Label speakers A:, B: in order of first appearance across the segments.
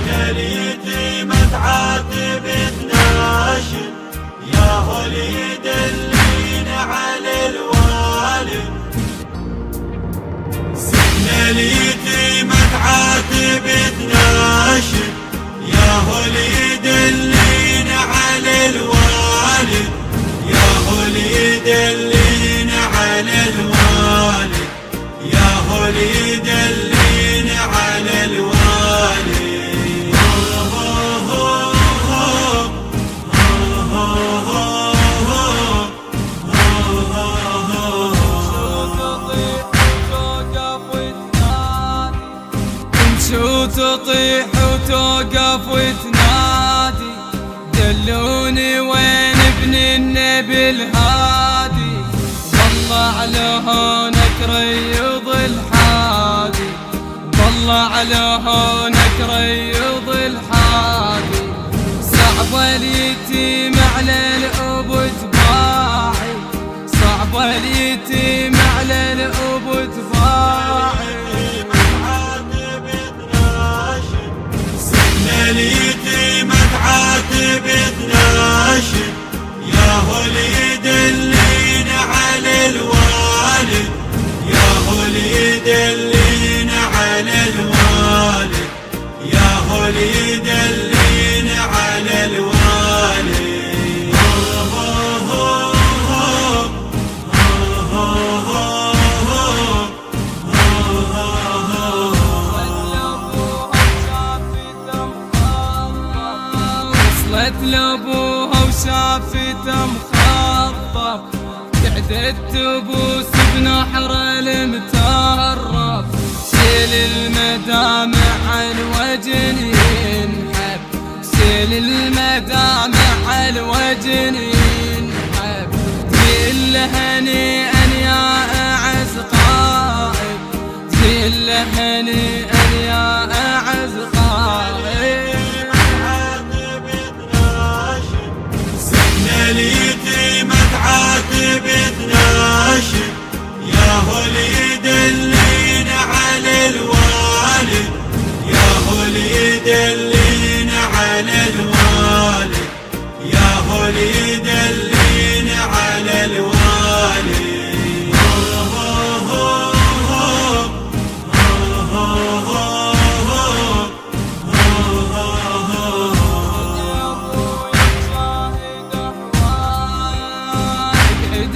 A: اليتيم تعاتب تناشد يا هو اللي يدلين على الوالد. سن اليتيم تعاتب تناشد يا هو اللي يدلين على الوالد، يا هو اللي يدلين على الوالد، يا هو اللي يدلين على الوالد.
B: شو تطيح وتوقف وتنادي دلوني وين ابن النبي الهادي، والله على هونك ريض الحادي، والله على هونك ريض الحادي. صعب اليتيم على الأب تباعي، صعب اليتيم على الأب تباعي.
A: اليتيم تعاتب تناشد يا هو اللي يدلين على الوالد، يا هو اللي يدلين على الوالد، يا هو اللي يدلين على الوالد.
B: وصلت لابوها وشافته مخضب، قعدت تبوس بنحر المترف، سيل المدامع الوجن ينحب، سيل المدامع الوجن ينحب. تقول له هنيئا يا أعز قائد، تقول له هنيئا يا أعز قائد.
A: اليتيم تعاتب تناشد يا هو اللي يدلين على الوالد، يا هو اللي يدلين على الوالد، يا هو اللي يدلين على الوالد.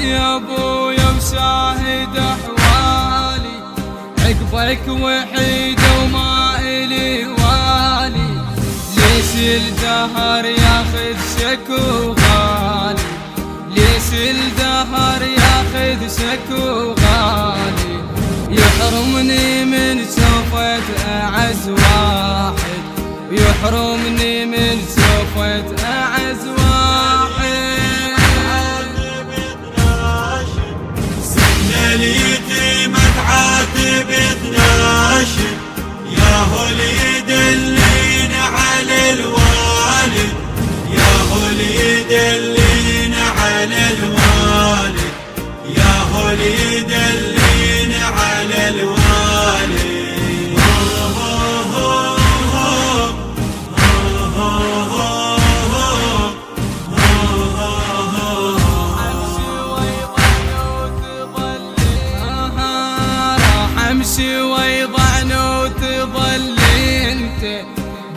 B: يا ابويا وشاهد احوالي، عقبك وحيد وما الي والي، ليش الدهر ياخذ شكو غالي، ليش الدهر ياخذ شكو غالي. يحرمني من شوفة اعز واحد، يحرمني من شوفة اعز واحد.
A: اليتيم تعاتب تناشد يا هو اللي يدلين على الوالد، يا هو اللي يدلين على الوالد، يا هو اللي يدلين على الوالد.
B: امشي ويضعن وتظل انت،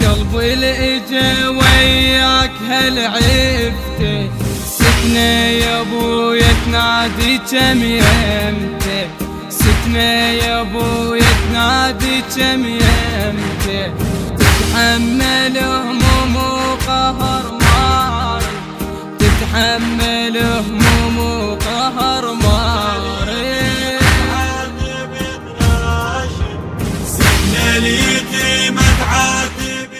B: قلبي الاجا وياك هالعفته، ستنا يا ابويا تنادي كم يمته، ستنا يا ابويا تنادي كم يمته. تتحمل هموم وقهر ماري، تتحمل هموم وقهر ماري.
A: اليتيم تعاتب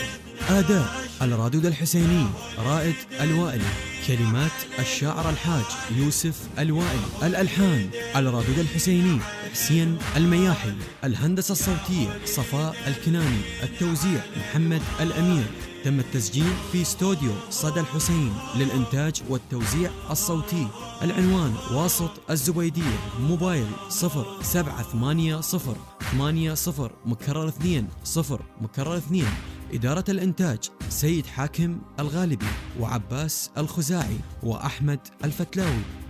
C: أداء الرادود الحسيني رائد الوائلي، كلمات الشاعر الحاج يوسف الوائلي، الألحان الرادود الحسيني حسين المياحي، الهندسة الصوتية صفاء الكناني، التوزيع محمد الأمير. تم التسجيل في استوديو صدى الحسين للإنتاج والتوزيع الصوتي. العنوان واسط الزبيدية، موبايل 0780 80 مكرر 2 0 مكرر 2 إدارة الإنتاج سيد حاكم الغالبي وعباس الخزاعي وأحمد الفتلاوي.